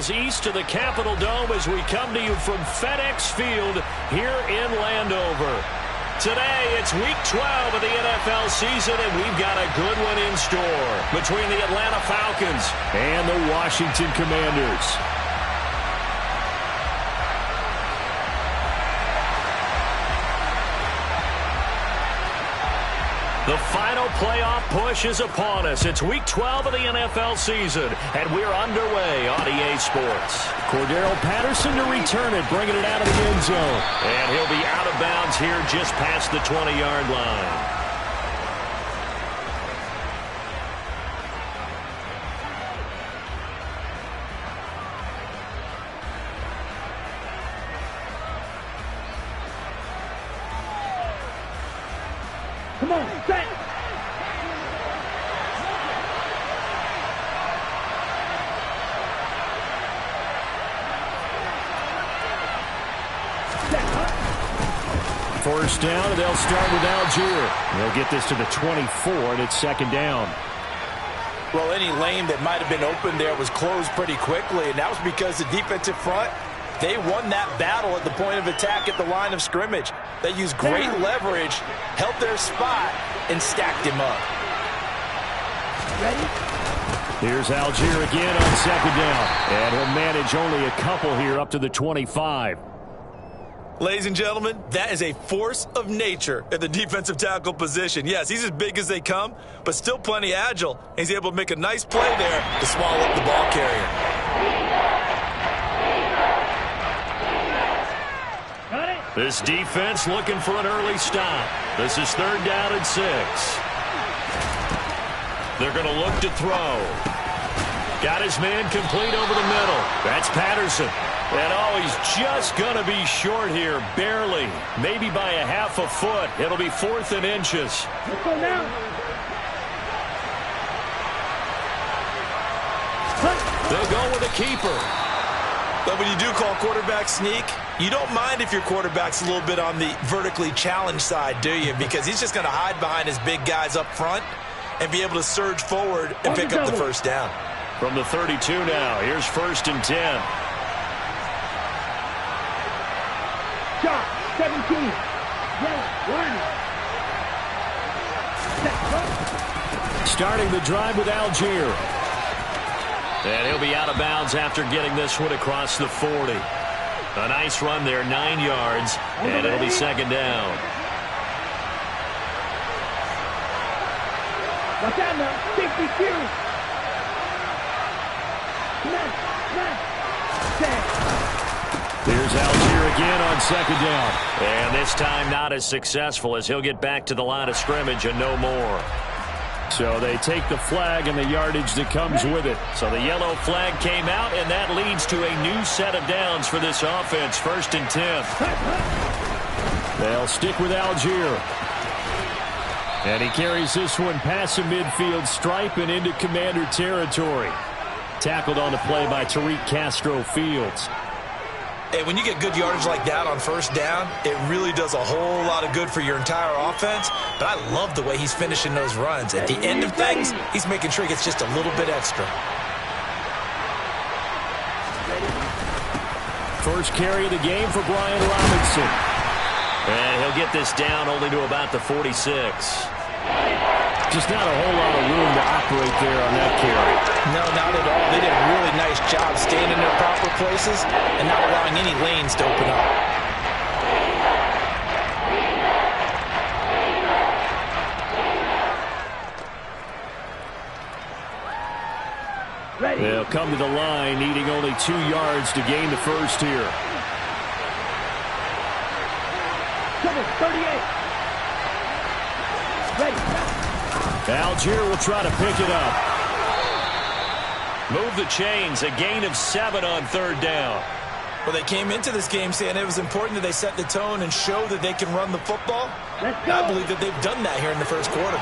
miles east of the Capitol Dome as we come to you from FedEx Field here in Landover. Today, it's Week 12 of the NFL season, and we've got a good one in store between the Atlanta Falcons and the Washington Commanders. The final playoff push is upon us. It's Week 12 of the NFL season, and we're underway on EA Sports. Cordero Patterson to return it, bringing it out of the end zone. And he'll be out of bounds here just past the 20-yard line. Come on, set! First down, and they'll start with Algier. They'll get this to the 24, and it's second down. Well, any lane that might have been open there was closed pretty quickly, and that was because the defensive front, they won that battle at the point of attack at the line of scrimmage. They used great leverage, held their spot, and stacked him up. Ready? Here's Algier again on second down. And he'll manage only a couple here up to the 25. Ladies and gentlemen, that is a force of nature at the defensive tackle position. Yes, he's as big as they come, but still plenty agile. He's able to make a nice play there to swallow up the ball carrier. This defense looking for an early stop. This is third down and 6. They're going to look to throw. Got his man complete over the middle. That's Patterson. And oh, he's just going to be short here, barely. Maybe by a half a foot. It'll be 4th and inches. Let's go now. They'll go with a keeper. But when you do call quarterback sneak, you don't mind if your quarterback's a little bit on the vertically challenged side, do you? Because he's just going to hide behind his big guys up front and be able to surge forward and pick up the first down. From the 32 now, here's 1st and 10. Shot, 17. Yellow, line. Starting the drive with Algier. And he'll be out of bounds after getting this one across the 40. A nice run there, 9 yards, and it'll be second down. Watch out now, safety cue. Here's Algier again on second down. And this time not as successful as he'll get back to the line of scrimmage and no more. So they take the flag and the yardage that comes with it. So the yellow flag came out, and that leads to a new set of downs for this offense. 1st and 10. They'll stick with Algier. And he carries this one past the midfield stripe and into Commander territory. Tackled on the play by Tariq Castro-Fields. And when you get good yardage like that on first down, it really does a whole lot of good for your entire offense. But I love the way he's finishing those runs. At the end of things, he's making sure he gets just a little bit extra. First carry of the game for Brian Robinson. And he'll get this down only to about the 46. Just not a whole lot of room to operate there on that carry. No, not at all. They did a really nice job staying in their proper places and not allowing any lanes to open up. Ready. They'll come to the line, needing only 2 yards to gain the first here. 38. Ready. Algier will try to pick it up. Move the chains, a gain of 7 on third down. Well, they came into this game saying it was important that they set the tone and show that they can run the football. Let's go. I believe that they've done that here in the first quarter.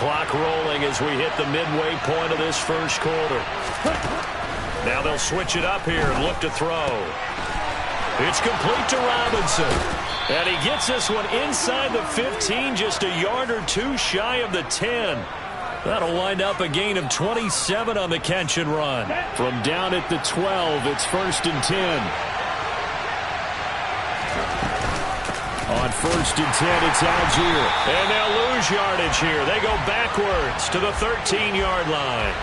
Clock rolling as we hit the midway point of this first quarter. Now they'll switch it up here and look to throw. It's complete to Robinson. And he gets this one inside the 15, just a yard or two shy of the 10. That'll wind up a gain of 27 on the catch and run. From down at the 12, it's 1st and 10. On 1st and 10, it's Algier. And they'll lose yardage here. They go backwards to the 13-yard line.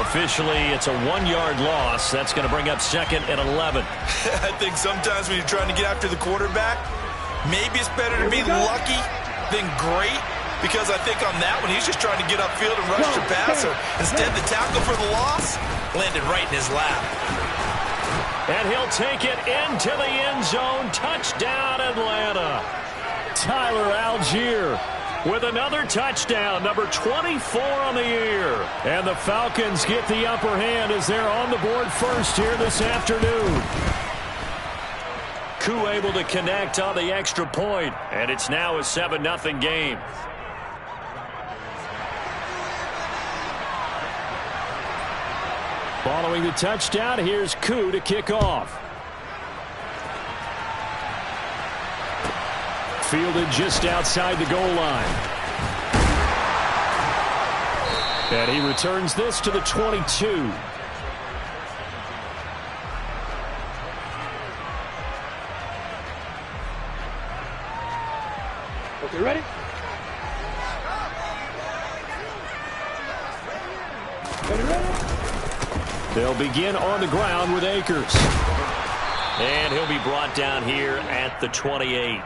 Officially, it's a 1-yard loss. That's going to bring up 2nd and 11. I think sometimes when you're trying to get after the quarterback, maybe it's better to be lucky than great, because I think on that one, he's just trying to get upfield and rush your passer. Instead, the tackle for the loss landed right in his lap. And he'll take it into the end zone. Touchdown, Atlanta. Tyler Algier with another touchdown, number 24 on the year. And the Falcons get the upper hand as they're on the board first here this afternoon. Koo able to connect on the extra point, and it's now a 7-0 game. Following the touchdown, here's Koo to kick off. Fielded just outside the goal line. And he returns this to the 22. Okay, ready? Ready? They'll begin on the ground with Akers. And he'll be brought down here at the 28.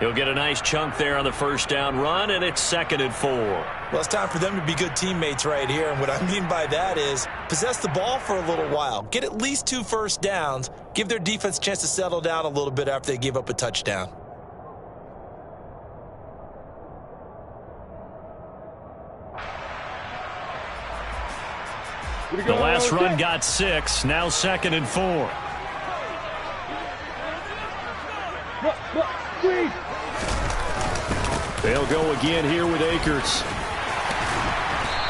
He'll get a nice chunk there on the first down run, and it's 2nd and 4. Well, it's time for them to be good teammates right here. And what I mean by that is possess the ball for a little while. Get at least 2 first downs. Give their defense a chance to settle down a little bit after they give up a touchdown. The last run got 6. Now 2nd and 4. They'll go again here with Akers.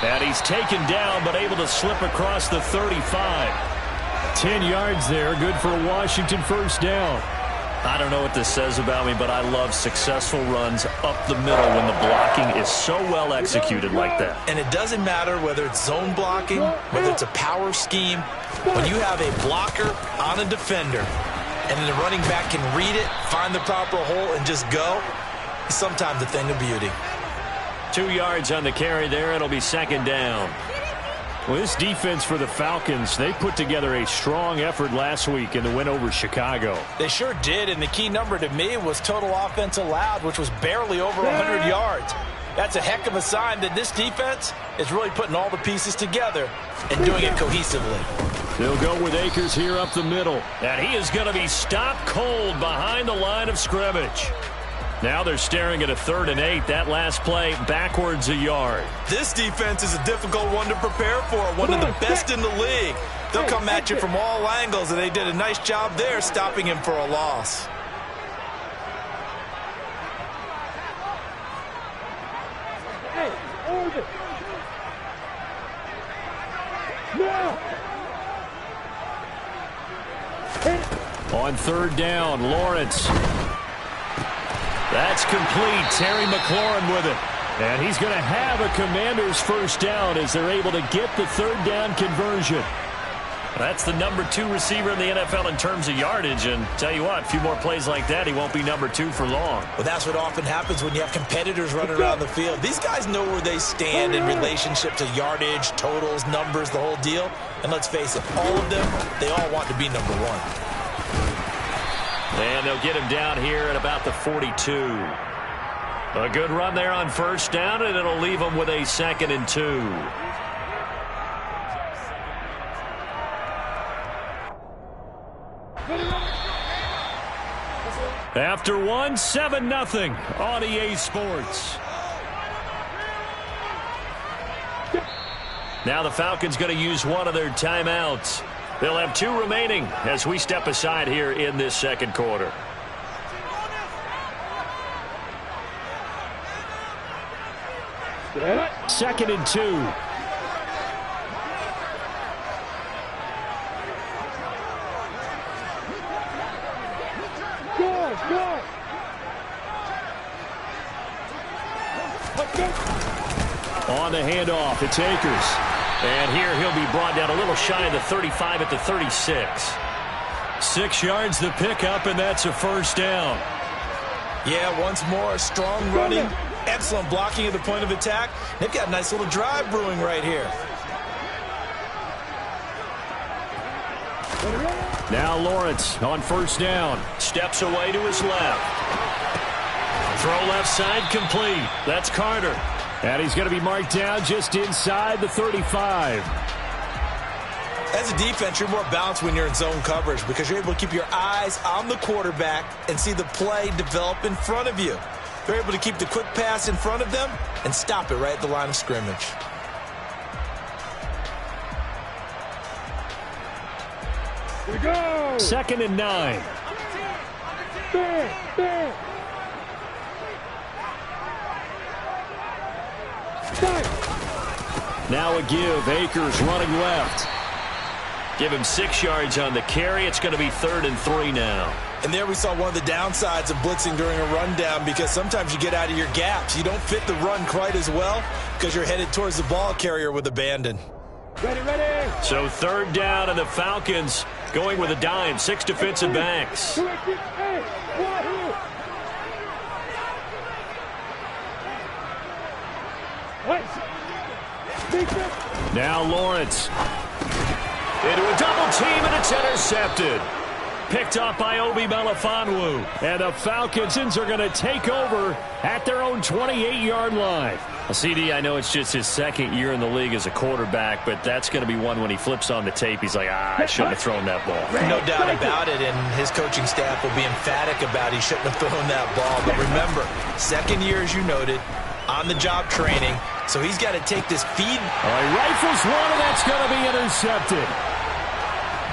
And he's taken down, but able to slip across the 35. 10 yards there, good for a Washington first down. I don't know what this says about me, but I love successful runs up the middle when the blocking is so well executed like that. And it doesn't matter whether it's zone blocking, whether it's a power scheme. When you have a blocker on a defender, and then the running back can read it, find the proper hole, and just go, it's sometimes a thing of beauty. 2 yards on the carry there. It'll be 2nd down. Well, this defense for the Falcons, they put together a strong effort last week in the win over Chicago. They sure did, and the key number to me was total offense allowed, which was barely over 100 yards. That's a heck of a sign that this defense is really putting all the pieces together and doing it cohesively. They'll go with Akers here up the middle, and he is going to be stopped cold behind the line of scrimmage. Now they're staring at a 3rd and 8. That last play backwards a yard. This defense is a difficult one to prepare for, one of the best in the league. They'll come at you from all angles, and they did a nice job there stopping him for a loss. Hey, hold it. Now. On 3rd down, Lawrence. That's complete. Terry McLaurin with it. And he's going to have a Commander's first down as they're able to get the 3rd down conversion. That's the number 2 receiver in the NFL in terms of yardage. And tell you what, a few more plays like that, he won't be number 2 for long. Well, that's what often happens when you have competitors running around the field. These guys know where they stand in relationship to yardage, totals, numbers, the whole deal. And let's face it, all of them, they all want to be number 1. And they'll get him down here at about the 42. A good run there on first down, and it'll leave him with a 2nd and 2. After 1, 7-0 on EA Sports. Now the Falcons going to use one of their timeouts. They'll have 2 remaining as we step aside here in this 2nd quarter. Yeah. 2nd and 2. Go. Let's go. On the handoff, it's Akers. And here he'll be brought down a little shy of the 35 at the 36. 6 yards the pickup, and that's a first down. Yeah, once more, strong running, excellent blocking at the point of attack. They've got a nice little drive brewing right here. Now Lawrence on first down. Steps away to his left. Throw left side complete. That's Carter. And he's going to be marked down just inside the 35. As a defense, you're more balanced when you're in zone coverage because you're able to keep your eyes on the quarterback and see the play develop in front of you. They're able to keep the quick pass in front of them and stop it right at the line of scrimmage. Here we go. 2nd and 9. Bam. Now a give. Akers running left. Give him 6 yards on the carry. It's going to be 3rd and 3 now. And there we saw one of the downsides of blitzing during a rundown because sometimes you get out of your gaps. You don't fit the run quite as well because you're headed towards the ball carrier with abandon. Ready. So 3rd down, and the Falcons going with a dime. 6 defensive backs. Now Lawrence. Into a double team, and it's intercepted. Picked off by Obi Melifonwu. And the Falcons are going to take over at their own 28-yard line. Well, CD, I know it's just his 2nd year in the league as a quarterback, but that's going to be one when he flips on the tape. He's like, I shouldn't have thrown that ball. No doubt about it, and his coaching staff will be emphatic about he shouldn't have thrown that ball. But remember, 2nd year, as you noted, on-the-job training, so he's got to take this feed. All right, rifles one, and that's going to be intercepted.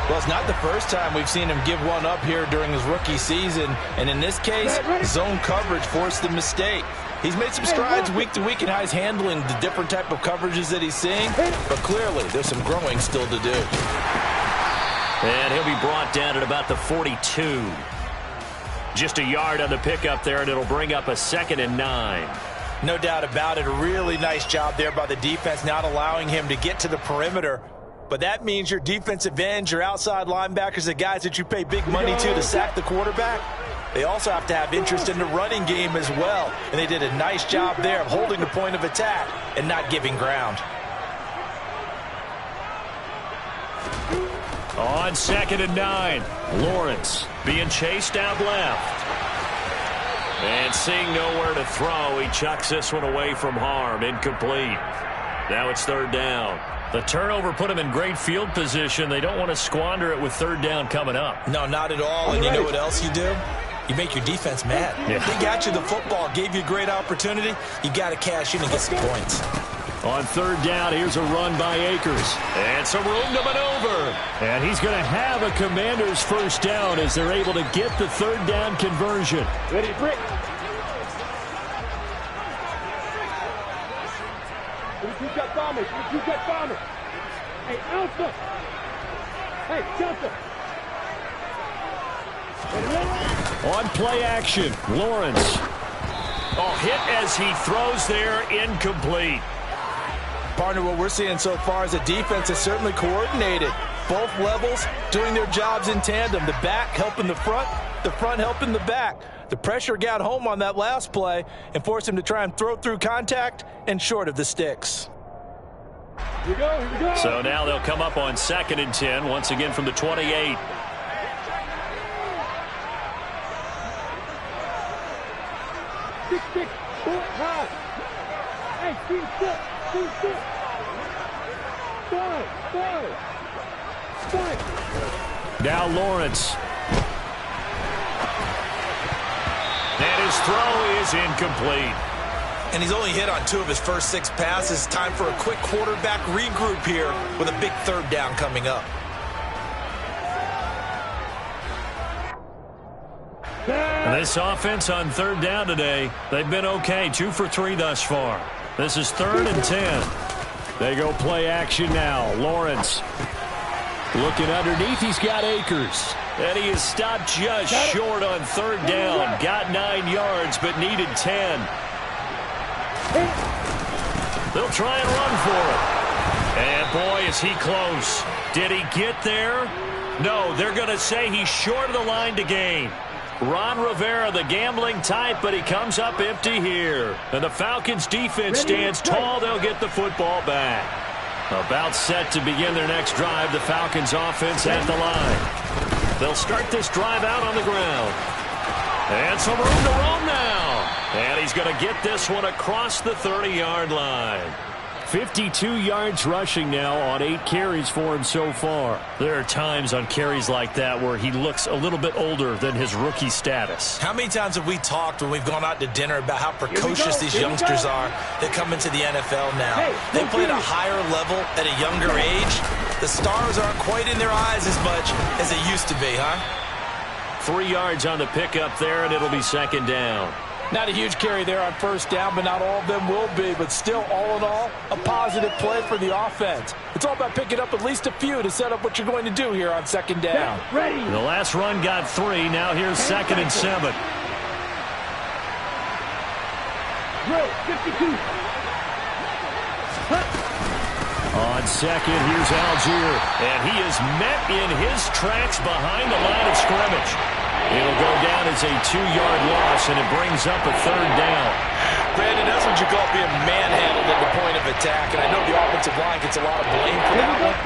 Well, it's not the first time we've seen him give one up here during his rookie season. And in this case, zone coverage forced the mistake. He's made some strides week to week in how he's handling the different type of coverages that he's seeing. But clearly, there's some growing still to do. And he'll be brought down at about the 42. Just a yard on the pickup there, and it'll bring up a 2nd and 9. No doubt about it. A really nice job there by the defense, not allowing him to get to the perimeter. But that means your defensive ends, your outside linebackers, the guys that you pay big money to sack the quarterback, they also have to have interest in the running game as well. And they did a nice job there of holding the point of attack and not giving ground. On 2nd and 9, Lawrence being chased out left. And seeing nowhere to throw, he chucks this one away from harm. Incomplete. Now it's 3rd down. The turnover put him in great field position. They don't want to squander it with 3rd down coming up. No, not at all. And you know what else you do? You make your defense mad. Yeah. They got you the football, gave you a great opportunity. You got to cash in and get some points. On 3rd down, here's a run by Akers. And some room to maneuver. And he's going to have a Commander's first down as they're able to get the 3rd down conversion. Ready, Brick. You got bombers. You got bombers. Hey, Alpha. Hey, Delta. On play action, Lawrence. Oh, hit as he throws there, incomplete. Partner, what we're seeing so far is a defense that's certainly coordinated. Both levels doing their jobs in tandem. The back helping the front helping the back. The pressure got home on that last play and forced him to try and throw through contact and short of the sticks. Here we go. So now they'll come up on 2nd and 10, once again from the 28. Six, 4, high. Hey, 6. 5. Now Lawrence. And his throw is incomplete. And he's only hit on 2 of his first 6 passes. Time for a quick quarterback regroup here with a big 3rd down coming up. And this offense on 3rd down today, they've been okay. 2 for 3 thus far. This is 3rd and 10. They go play action now. Lawrence looking underneath. He's got Akers. And he is stopped just short on 3rd down. Got 9 yards, but needed 10. They'll try and run for it. And, boy, is he close. Did he get there? No, they're going to say he's short of the line to gain. Ron Rivera, the gambling type, but he comes up empty here. And the Falcons' defense stands tall. They'll get the football back. About set to begin their next drive, the Falcons' offense at the line. They'll start this drive out on the ground. And some room to roam now. And he's going to get this one across the 30-yard line. 52 yards rushing now on 8 carries for him so far. There are times on carries like that where he looks a little bit older than his rookie status. How many times have we talked when we've gone out to dinner about how precocious these youngsters are that come into the NFL now? They play at a higher level at a younger age. The stars aren't quite in their eyes as much as they used to be, huh? 3 yards on the pickup there, and it'll be second down. Not a huge carry there on first down, but not all of them will be. But still, all in all, a positive play for the offense. It's all about picking up at least a few to set up what you're going to do here on second down. Ready. The last run got 3. Now here's 2nd and 7. Drill, 52. On second, here's Algier. And he is met in his tracks behind the line of scrimmage. It'll go down as a 2-yard loss, and it brings up a 3rd down. Brandon, that's what you call being manhandled at the point of attack. And I know the offensive line gets a lot of blame for that one.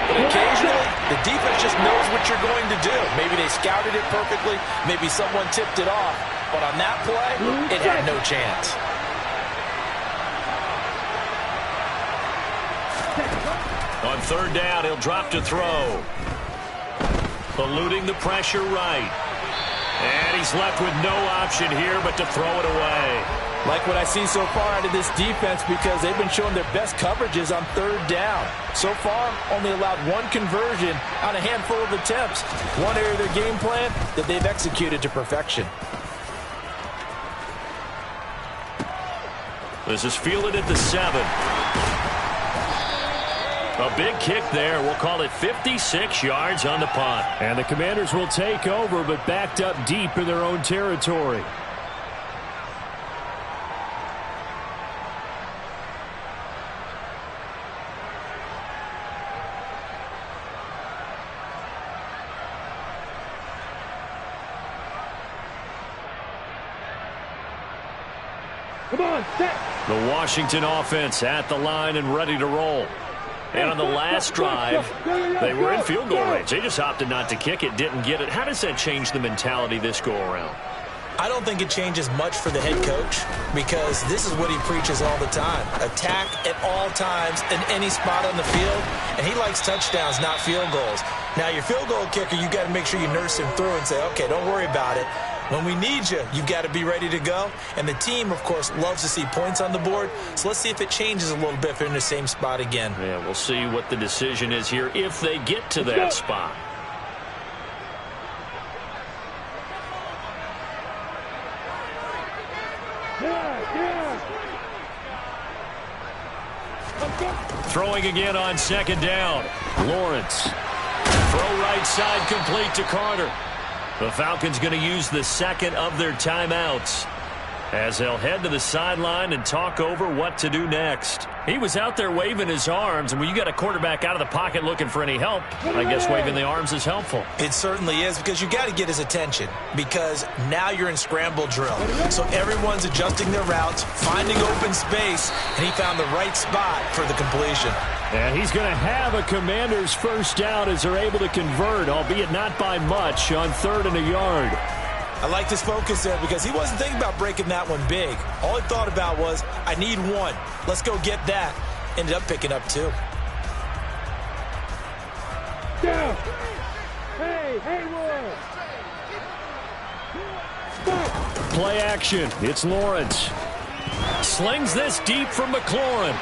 But occasionally, the defense just knows what you're going to do. Maybe they scouted it perfectly. Maybe someone tipped it off. But on that play, it had no chance. On 3rd down, he'll drop to throw. Eluding the pressure right. And he's left with no option here but to throw it away. Like what I see so far out of this defense, because they've been showing their best coverages on 3rd down. So far, only allowed 1 conversion on a handful of attempts. One area of their game plan that they've executed to perfection. This is fielded at the 7. A big kick there. We'll call it 56 yards on the punt. And the Commanders will take over, but backed up deep in their own territory. Come on, set. The Washington offense at the line and ready to roll. And on the last drive, they were in field goal range. They just opted not to kick it, didn't get it. How does that change the mentality this go-around? I don't think it changes much for the head coach, because this is what he preaches all the time. Attack at all times in any spot on the field, and he likes touchdowns, not field goals. Now, your field goal kicker, you got to make sure you nurse him through and say, okay, don't worry about it. When we need you, you've got to be ready to go. And the team, of course, loves to see points on the board. So let's see if it changes a little bit if they're in the same spot again. Yeah, we'll see what the decision is here if they get to that spot. Throwing again on 2nd down. Lawrence. Throw right side complete to Carter. The Falcons going to use the 2nd of their timeouts as they'll head to the sideline and talk over what to do next. He was out there waving his arms, and when you got a quarterback out of the pocket looking for any help, I guess waving the arms is helpful. It certainly is, because you got to get his attention, because now you're in scramble drill. So everyone's adjusting their routes, finding open space, and he found the right spot for the completion. And he's going to have a Commander's first down as they're able to convert, albeit not by much, on 3rd and a yard. I liked his focus there, because he wasn't thinking about breaking that one big. All he thought about was, I need 1. Let's go get that. Ended up picking up 2. Down. Hey, Haywood. Stop. Play action. It's Lawrence. Slings this deep from McLaurin.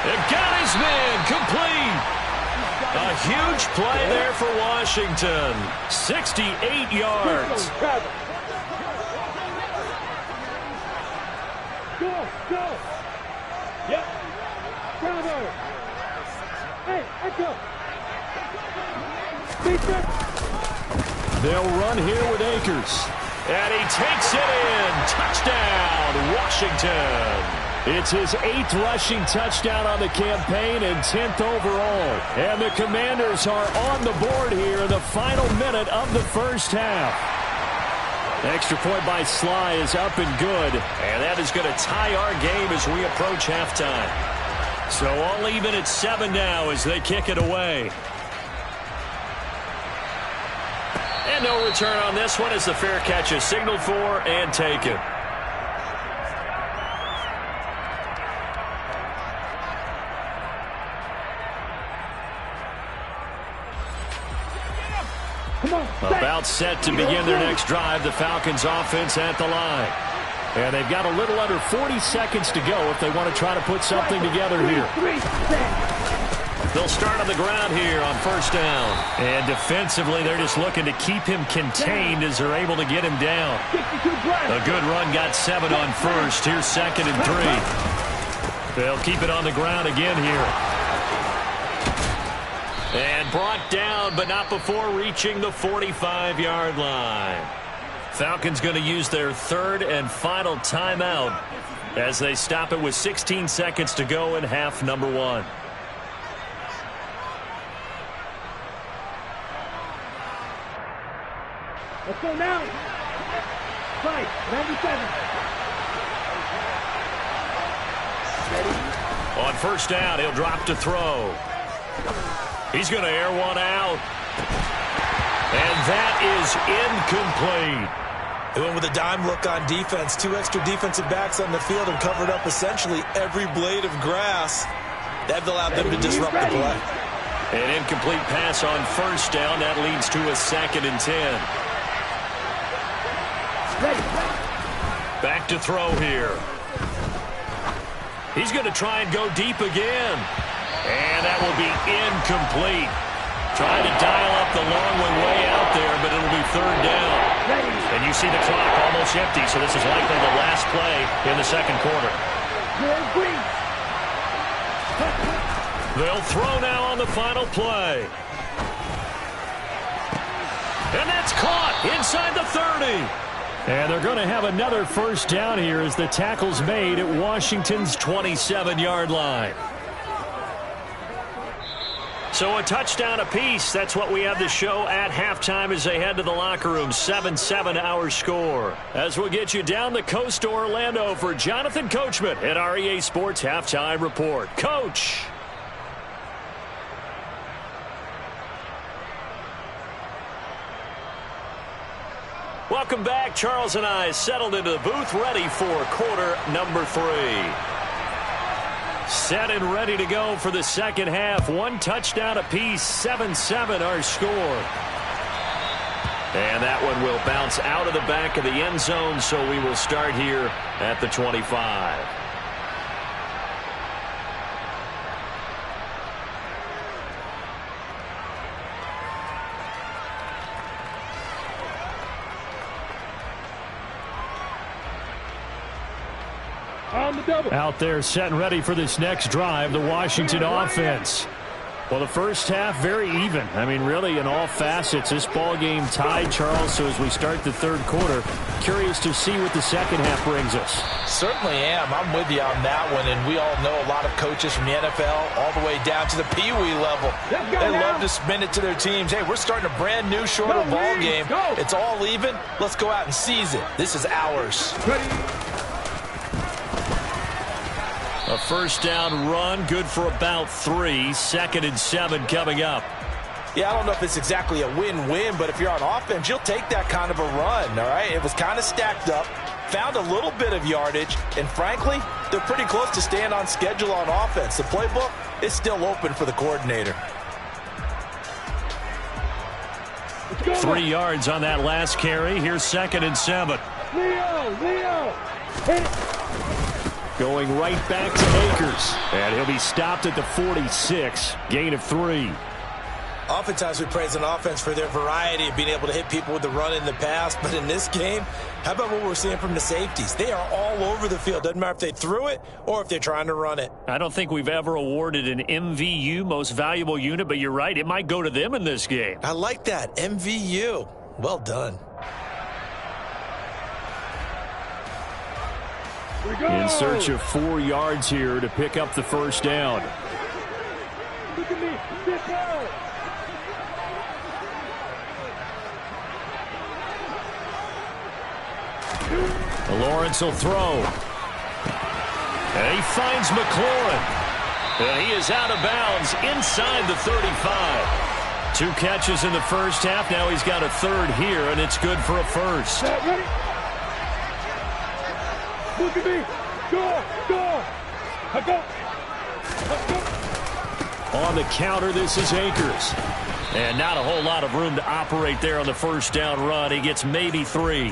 It got his man complete. A huge play there for Washington. 68 yards. Go. Yep. Bravo. Hey, Echo. They'll run here with Akers. And he takes it in. Touchdown, Washington. It's his 8th rushing touchdown on the campaign and 10th overall. And the Commanders are on the board here in the final minute of the first half. Extra point by Sly is up and good. And that is going to tie our game as we approach halftime. So all even at 7 now as they kick it away. And no return on this one as the fair catch is signaled for and taken. About set to begin their next drive, the Falcons offense at the line. And they've got a little under 40 seconds to go if they want to try to put something together here. They'll start on the ground here on first down. And defensively, they're just looking to keep him contained as they're able to get him down. A good run got 7 on first. Here's 2nd and 3. They'll keep it on the ground again here. And brought down, but not before reaching the 45-yard line. Falcons going to use their 3rd and final timeout as they stop it with 16 seconds to go in half number 1. Let's go now. Right, 97. Ready? On first down, he'll drop to throw. He's going to air one out. And that is incomplete. They went with a dime look on defense. 2 extra defensive backs on the field and covered up essentially every blade of grass. That allowed them to disrupt the play. An incomplete pass on first down. That leads to a 2nd and 10. Back to throw here. He's going to try and go deep again. And that will be incomplete. Trying to dial up the long way out there, but it'll be 3rd down. And you see the clock almost empty, so this is likely the last play in the 2nd quarter. They'll throw now on the final play. And that's caught inside the 30. And they're going to have another first down here as the tackle's made at Washington's 27-yard line. So a touchdown apiece. That's what we have to show at halftime as they head to the locker room. 7-7 our score. As we'll get you down the coast to Orlando for Jonathan Coachman at our EA Sports Halftime Report. Coach. Welcome back. Charles and I settled into the booth ready for quarter number 3. Set and ready to go for the second half. 1 touchdown apiece. 7-7 our score. And that one will bounce out of the back of the end zone, so we will start here at the 25. Out there set and ready for this next drive, the Washington offense. Well, the first half, very even. I mean, really, in all facets, this ball game tied, Charles. So as we start the 3rd quarter, curious to see what the second half brings us. Certainly am. I'm with you on that one. And we all know a lot of coaches from the NFL all the way down to the Pee-wee level. They love to spin it to their teams. Hey, we're starting a brand new, shorter ball game. It's all even. Let's go out and seize it. This is ours. A first down run, good for about 3. 2nd and 7 coming up. Yeah, I don't know if it's exactly a win-win, but if you're on offense, you'll take that kind of a run, all right? It was kind of stacked up, found a little bit of yardage, and frankly, they're pretty close to staying on schedule on offense. The playbook is still open for the coordinator. 3 yards on that last carry. Here's 2nd and 7. Leo, hit it. Going right back to Akers. And he'll be stopped at the 46. Gain of 3. Oftentimes we praise an offense for their variety of being able to hit people with the run in the pass. But in this game, how about what we're seeing from the safeties? They are all over the field. Doesn't matter if they threw it or if they're trying to run it. I don't think we've ever awarded an MVU, most valuable unit, but you're right. It might go to them in this game. I like that. MVU. Well done. In search of 4 yards here to pick up the first down. Look at me. Sit down. Lawrence will throw. And he finds McLaurin. And he is out of bounds inside the 35. 2 catches in the first half. Now he's got a third here, and it's good for a first. Ready? Look at me. Go. Go. On the counter, this is Akers. And not a whole lot of room to operate there on the first down run. He gets maybe 3.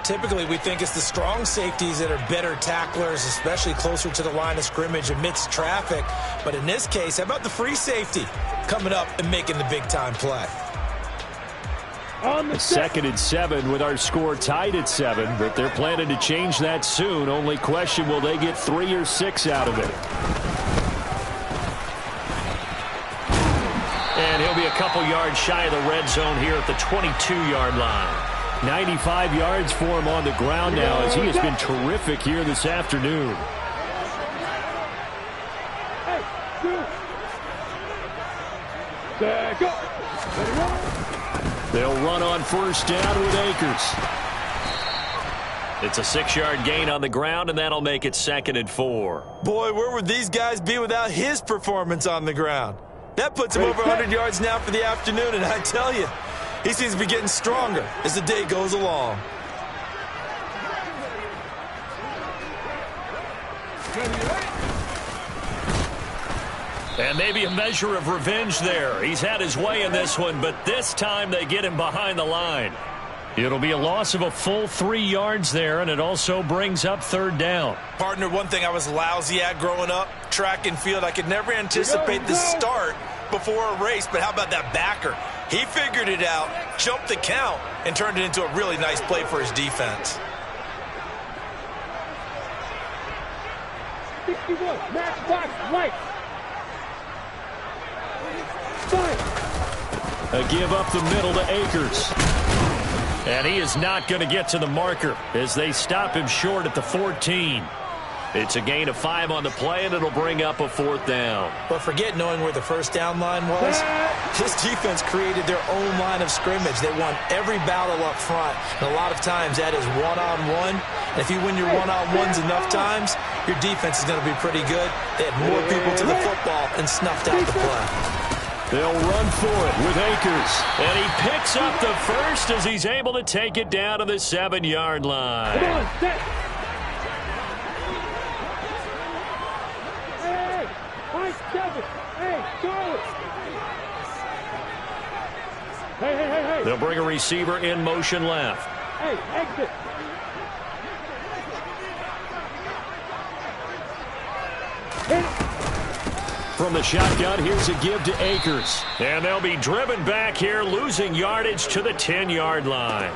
Typically, we think it's the strong safeties that are better tacklers, especially closer to the line of scrimmage amidst traffic. But in this case, how about the free safety coming up and making the big-time play? On the 2nd and 7 with our score tied at 7, but they're planning to change that soon. Only question, will they get 3 or 6 out of it? And he'll be a couple yards shy of the red zone here at the 22-yard line. 95 yards for him on the ground now as he has been terrific here this afternoon. They'll run on first down with Akers. It's a 6-yard gain on the ground, and that'll make it 2nd and 4. Boy, where would these guys be without his performance on the ground? That puts him over 100 yards now for the afternoon, and I tell you, he seems to be getting stronger as the day goes along. And maybe a measure of revenge there. He's had his way in this one, but this time they get him behind the line. It'll be a loss of a full 3 yards there, and it also brings up 3rd down. Partner, one thing I was lousy at growing up, track and field, I could never anticipate the start before a race, but how about that backer? He figured it out, jumped the count, and turned it into a really nice play for his defense. 61, match box, right. A give up the middle to Akers. And he is not going to get to the marker as they stop him short at the 14. It's a gain of 5 on the play, and it'll bring up a 4th down. But forget knowing where the first down line was. This defense created their own line of scrimmage. They won every battle up front. And a lot of times that is one-on-one. And if you win your one-on-ones enough times, your defense is going to be pretty good. They had more people to the football and snuffed out the play. They'll run for it with Akers. And he picks up the first as he's able to take it down to the 7-yard line. Come on, set. Hey. They'll bring a receiver in motion left. Hey, exit. From the shotgun, here's a give to Akers. And they'll be driven back here, losing yardage to the 10-yard line.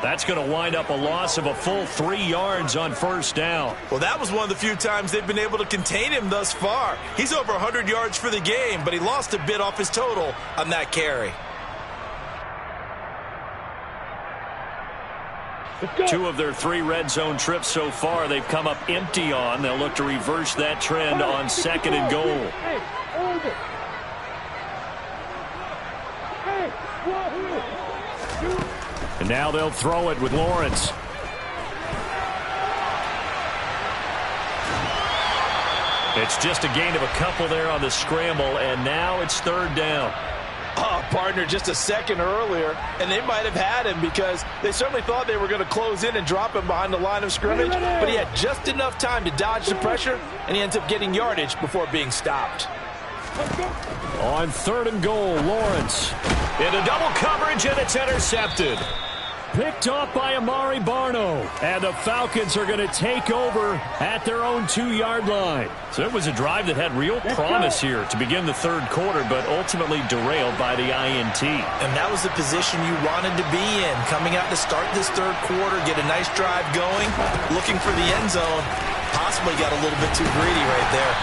That's going to wind up a loss of a full 3 yards on first down. Well, that was one of the few times they've been able to contain him thus far. He's over 100 yards for the game, but he lost a bit off his total on that carry. 2 of their 3 red zone trips so far they've come up empty on. They'll look to reverse that trend on 2nd and goal. Hey, hold it. And now they'll throw it with Lawrence. It's just a gain of a couple there on the scramble, and now it's 3rd down. Oh, partner, just a second earlier, and they might have had him because they certainly thought they were going to close in and drop him behind the line of scrimmage, but he had just enough time to dodge the pressure, and he ends up getting yardage before being stopped. On 3rd and goal, Lawrence. Into double coverage, and it's intercepted. Picked off by Amari Barno. And the Falcons are going to take over at their own 2-yard line. So it was a drive that had real promise here to begin the 3rd quarter, but ultimately derailed by the INT. And that was the position you wanted to be in. Coming out to start this 3rd quarter, get a nice drive going, looking for the end zone. Possibly got a little bit too greedy right there.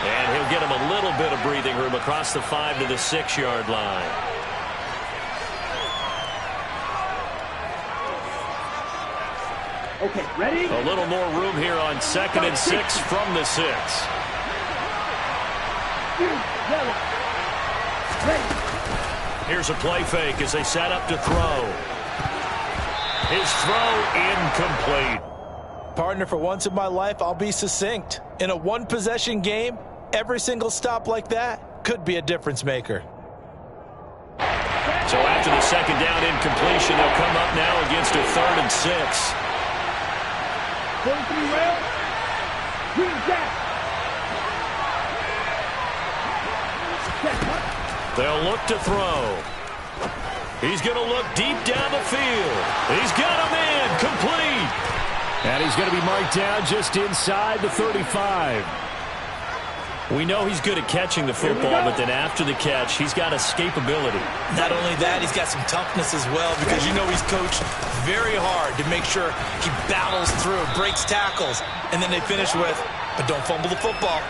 And he'll get him a little bit of breathing room across the 5 to the 6-yard line. Okay, ready? A little more room here on 2nd and 6 from the 6. Here's a play fake as they set up to throw. His throw incomplete. Partner, for once in my life, I'll be succinct. In a one-possession game, every single stop like that could be a difference maker. So after the 2nd down incompletion, they'll come up now against a 3rd and 6. 43 rail. Green jack. They'll look to throw. He's going to look deep down the field. He's got him in, complete. And he's going to be marked down just inside the 35. We know he's good at catching the football, but then after the catch, he's got escapability. Not only that, he's got some toughness as well, because you know he's coached very hard to make sure he battles through, breaks tackles, and then they finish with, but don't fumble the football.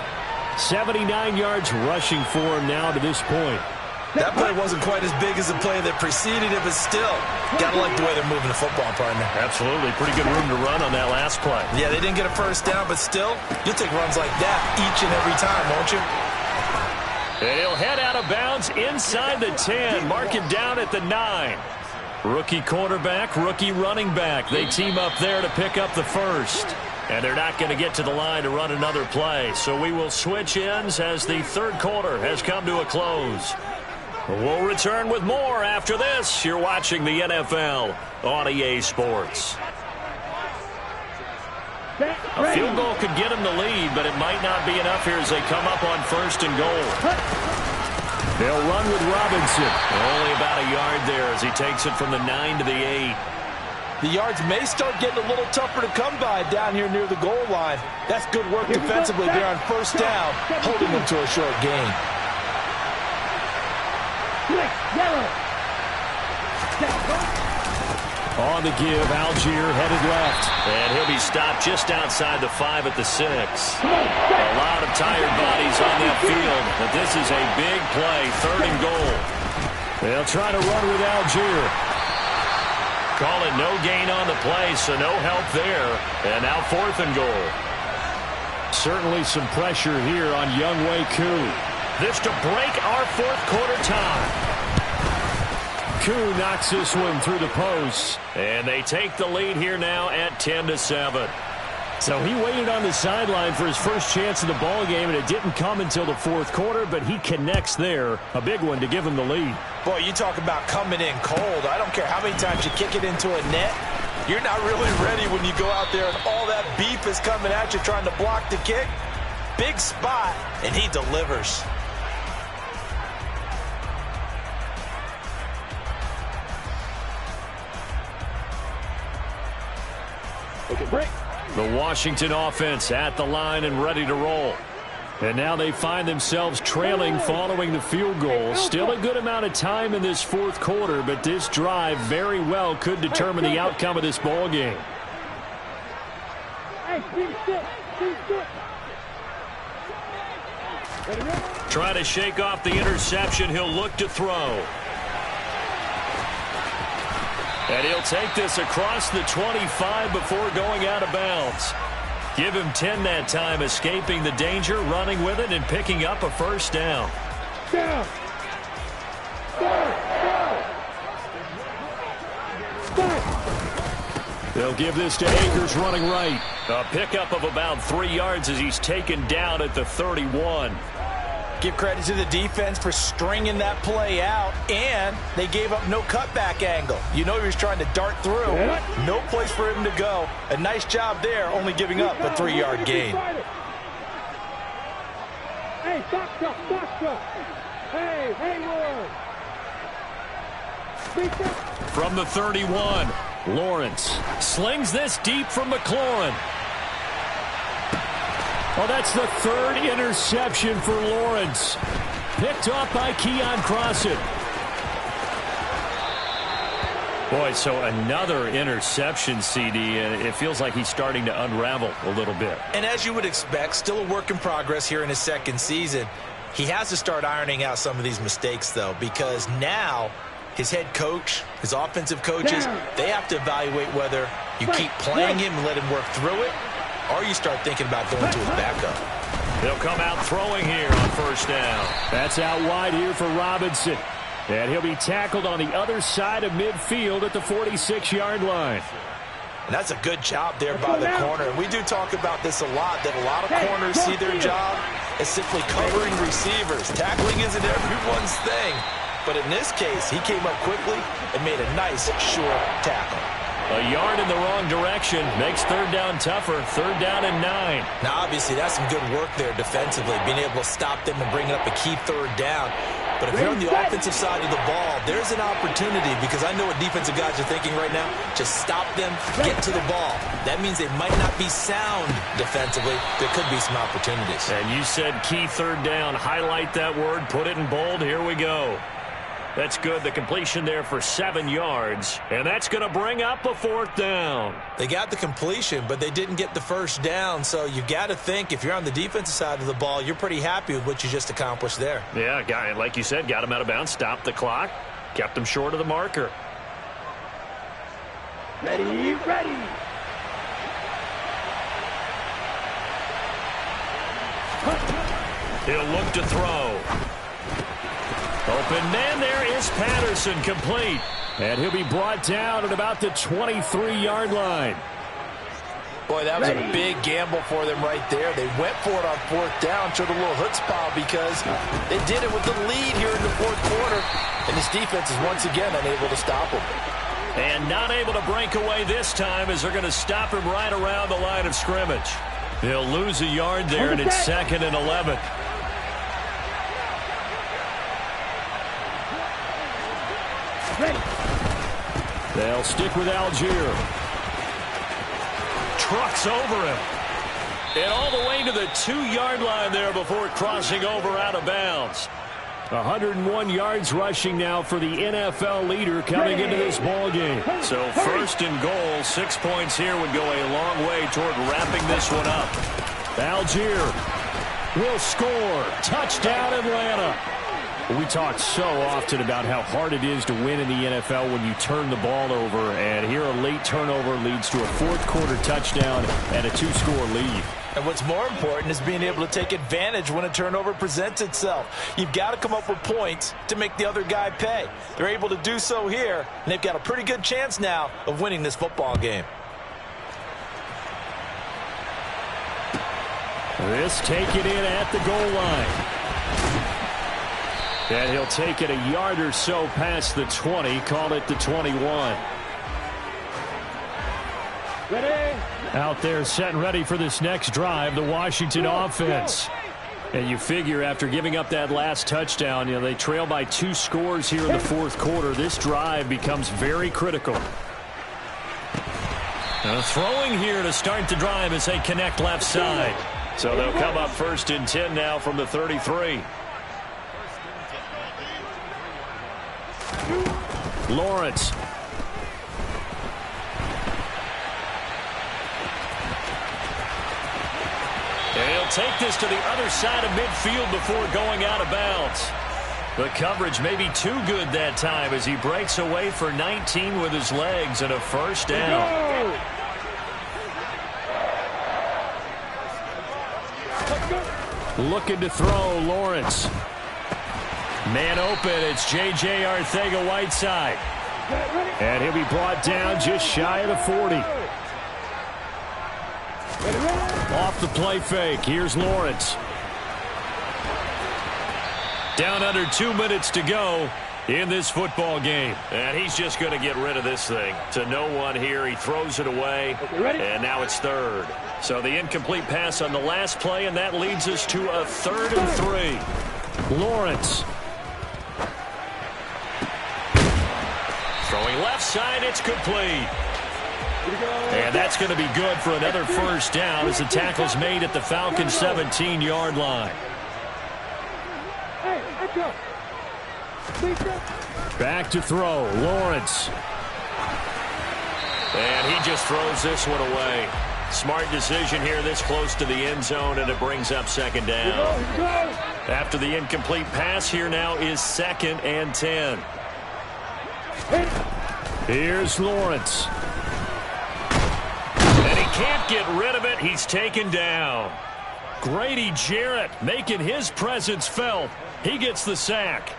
79 yards rushing for him now to this point. That play wasn't quite as big as the play that preceded it, but still, gotta like the way they're moving the football, partner. Absolutely. Pretty good room to run on that last play. Yeah, they didn't get a first down, but still, you'll take runs like that each and every time, won't you? And he'll head out of bounds inside the 10. Mark him down at the 9. Rookie quarterback, rookie running back. They team up there to pick up the first. And they're not going to get to the line to run another play. So we will switch ends as the 3rd quarter has come to a close. We'll return with more after this. You're watching the NFL on EA Sports. A field goal could get him the lead, but it might not be enough here as they come up on 1st and goal. They'll run with Robinson. Only about a yard there as he takes it from the 9 to the 8. The yards may start getting a little tougher to come by down here near the goal line. That's good work defensively there on 1st down, holding them to a short gain. On the give, Algier headed left. And he'll be stopped just outside the 5 at the 6. A lot of tired bodies on that field, but this is a big play, 3rd and goal. They'll try to run with Algier. Call it no gain on the play, so no help there. And now 4th and goal. Certainly some pressure here on Younghoe Koo. This to break our 4th quarter time. Koo knocks this one through the post. And they take the lead here now at 10-7. So he waited on the sideline for his first chance of the ball game, and it didn't come until the 4th quarter, but he connects there. A big one to give him the lead. Boy, you talk about coming in cold. I don't care how many times you kick it into a net. You're not really ready when you go out there and all that beef is coming at you trying to block the kick. Big spot, and he delivers. Okay, break. The Washington offense at the line and ready to roll. And now they find themselves trailing following the field goal. Still a good amount of time in this 4th quarter, but this drive very well could determine the outcome of this ball game. Hey, be still. Be still. Trying to shake off the interception. He'll look to throw. And he'll take this across the 25 before going out of bounds. Give him 10 that time, escaping the danger, running with it, and picking up a 1st down. Down. They'll give this to Akers running right. A pickup of about 3 yards as he's taken down at the 31. Give credit to the defense for stringing that play out, and they gave up no cutback angle. You know he was trying to dart through. No place for him to go. A nice job there, only giving up a 3-yard gain. Hey, doctor. Hey, Hayward. From the 31, Lawrence slings this deep from McLaurin. Well, that's the 3rd interception for Lawrence. Picked off by Keon Crossan. Boy, so another interception, CD, and it feels like he's starting to unravel a little bit. And as you would expect, still a work in progress here in his 2nd season. He has to start ironing out some of these mistakes, though, because now his head coach, his offensive coaches, they have to evaluate whether You keep playing him and let him work through it, or you start thinking about going to his backup. He'll come out throwing here on first down. That's out wide here for Robinson. And he'll be tackled on the other side of midfield at the 46-yard line. And that's a good job there by the corner. And we do talk about this a lot, that a lot of corners see their job as simply covering receivers. Tackling isn't everyone's thing. But in this case, he came up quickly and made a nice, short tackle. A yard in the wrong direction makes third down tougher. Third down and 9. Now, obviously, that's some good work there defensively, being able to stop them and bring up a key third down. But if you're on the offensive side of the ball, there's an opportunity, because I know what defensive guys are thinking right now. Just stop them, get to the ball. That means they might not be sound defensively. There could be some opportunities. And you said key third down. Highlight that word. Put it in bold. Here we go. That's good. The completion there for 7 yards. And that's going to bring up a fourth down. They got the completion, but they didn't get the first down. So you got to think, if you're on the defensive side of the ball, you're pretty happy with what you just accomplished there. Yeah, guy, like you said, got him out of bounds, stopped the clock, kept him short of the marker. Ready, ready. He'll look to throw. Open man, there is Patterson, complete. And he'll be brought down at about the 23-yard line. Boy, that was a big gamble for them right there. They went for it on fourth down, showed a little chutzpah because they did it with the lead here in the fourth quarter. And this defense is once again unable to stop them. And not able to break away this time, as they're going to stop him right around the line of scrimmage. They'll lose a yard there, and it's 2nd and 11. They'll stick with Algier. Trucks over him. And all the way to the 2-yard line there before crossing over out of bounds. 101 yards rushing now for the NFL leader coming into this ball game. So 1st and goal, 6 points here would go a long way toward wrapping this one up. Algier will score. Touchdown, Atlanta. We talk so often about how hard it is to win in the NFL when you turn the ball over, and here a late turnover leads to a fourth-quarter touchdown and a 2-score lead. And what's more important is being able to take advantage when a turnover presents itself. You've got to come up with points to make the other guy pay. They're able to do so here, and they've got a pretty good chance now of winning this football game. This taken in at the goal line. And he'll take it a yard or so past the 20, call it the 21. Ready? Out there set and ready for this next drive, the Washington offense. And you figure after giving up that last touchdown, they trail by 2 scores here in the fourth quarter. This drive becomes very critical. Throwing here to start the drive as they connect left side. So they'll come up 1st and 10 now from the 33. Lawrence. And he'll take this to the other side of midfield before going out of bounds. The coverage may be too good that time as he breaks away for 19 with his legs and a first down. Looking to throw, Lawrence. Man open, it's J.J. Arcega-Whiteside. And he'll be brought down just shy of the 40. Off the play fake, here's Lawrence. Down under 2 minutes to go in this football game. And he's just going to get rid of this thing. To no one here, he throws it away, and now it's 3rd. So the incomplete pass on the last play, and that leads us to a 3rd and 3. Lawrence. Throwing left side, it's complete. And that's going to be good for another first down as the tackle's made at the Falcons' 17-yard line. Back to throw, Lawrence. And he just throws this one away. Smart decision here this close to the end zone, and it brings up 2nd down. After the incomplete pass, here now is 2nd and 10. Here's Lawrence. can't get rid of it. He's taken down. Grady Jarrett making his presence felt. He gets the sack.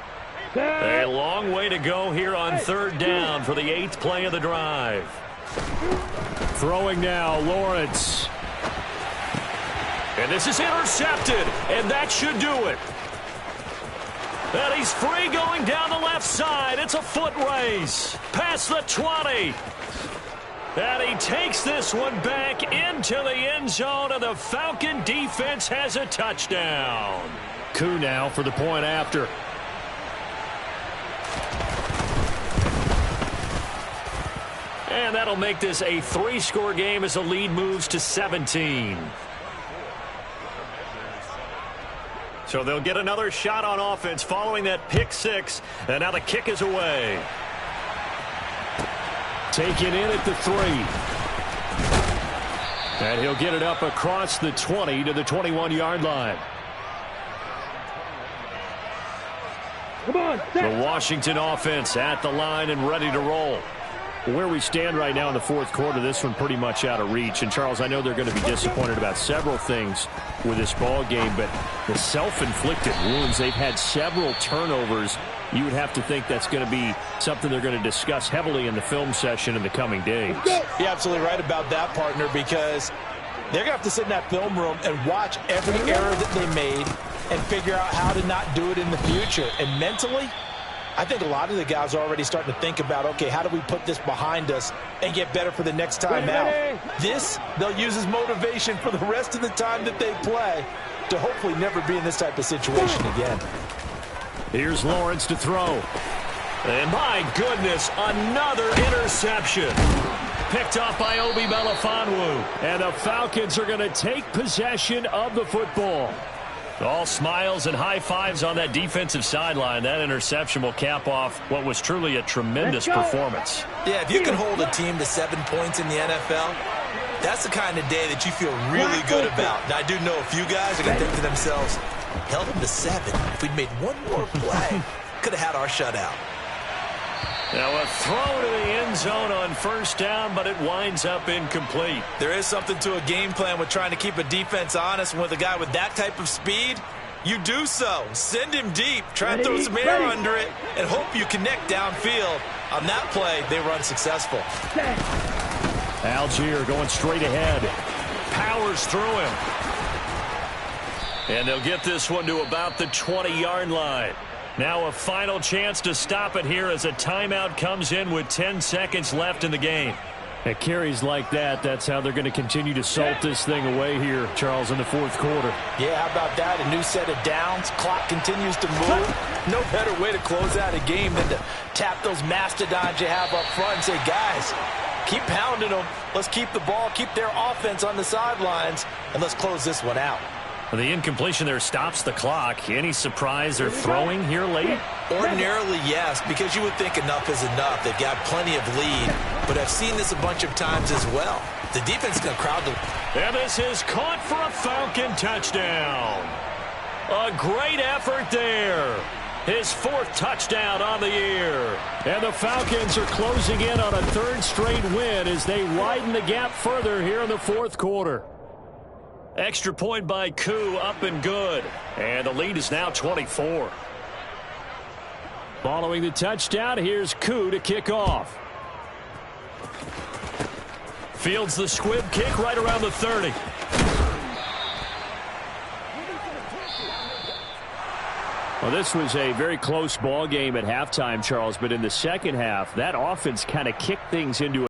A long way to go here on third down for the 8th play of the drive. Throwing now, Lawrence. And this is intercepted, and that should do it. And he's free going down the left side. It's a foot race. Past the 20. And he takes this one back into the end zone, and the Falcon defense has a touchdown. Koo now for the point after. And that'll make this a 3-score game as the lead moves to 17. So they'll get another shot on offense following that pick 6. And now the kick is away. Taken in at the 3. And he'll get it up across the 20 to the 21-yard line. Come on, the Washington offense at the line and ready to roll. Where we stand right now in the fourth quarter, this one pretty much out of reach. And, Charles, I know they're going to be disappointed about several things with this ball game, but the self-inflicted wounds, they've had several turnovers. You would have to think that's going to be something they're going to discuss heavily in the film session in the coming days. You're absolutely right about that, partner, because they're going to have to sit in that film room and watch every error that they made and figure out how to not do it in the future. And mentally, I think a lot of the guys are already starting to think about, okay, how do we put this behind us and get better for the next time out? This, they'll use as motivation for the rest of the time that they play to hopefully never be in this type of situation again. Here's Lawrence to throw. And my goodness, another interception. Picked off by Obi Melifonwu. And the Falcons are going to take possession of the football. All smiles and high fives on that defensive sideline. That interception will cap off what was truly a tremendous performance. Yeah, if you can hold a team to 7 points in the NFL, that's the kind of day that you feel really good about. Now, I do know a few guys are going to think to themselves, held them to 7. If we'd made one more play, could have had our shutout. Now a throw to the end zone on first down, but it winds up incomplete. There is something to a game plan with trying to keep a defense honest. With a guy with that type of speed, you do so. Send him deep. Try and throw some air under it and hope you connect downfield. On that play, they were unsuccessful. Algier going straight ahead. Powers through him. And they'll get this one to about the 20-yard line. Now a final chance to stop it here as a timeout comes in with 10 seconds left in the game. At carries like that, that's how they're going to continue to salt this thing away here, Charles, in the fourth quarter. Yeah, how about that? A new set of downs. Clock continues to move. No better way to close out a game than to tap those mastodons you have up front and say, guys, keep pounding them. Let's keep the ball, keep their offense on the sidelines, and let's close this one out. The incompletion there stops the clock. Any surprise they're throwing here late? Ordinarily, yes, because you would think enough is enough. They've got plenty of lead, but I've seen this a bunch of times as well. The defense is going to crowd the... And this is caught for a Falcon touchdown. A great effort there. His 4th touchdown on the year. And the Falcons are closing in on a 3rd straight win as they widen the gap further here in the fourth quarter. Extra point by Koo, up and good. And the lead is now 24. Following the touchdown, here's Koo to kick off. Fields the squib kick right around the 30. Well, this was a very close ball game at halftime, Charles, but in the second half, that offense kind of kicked things into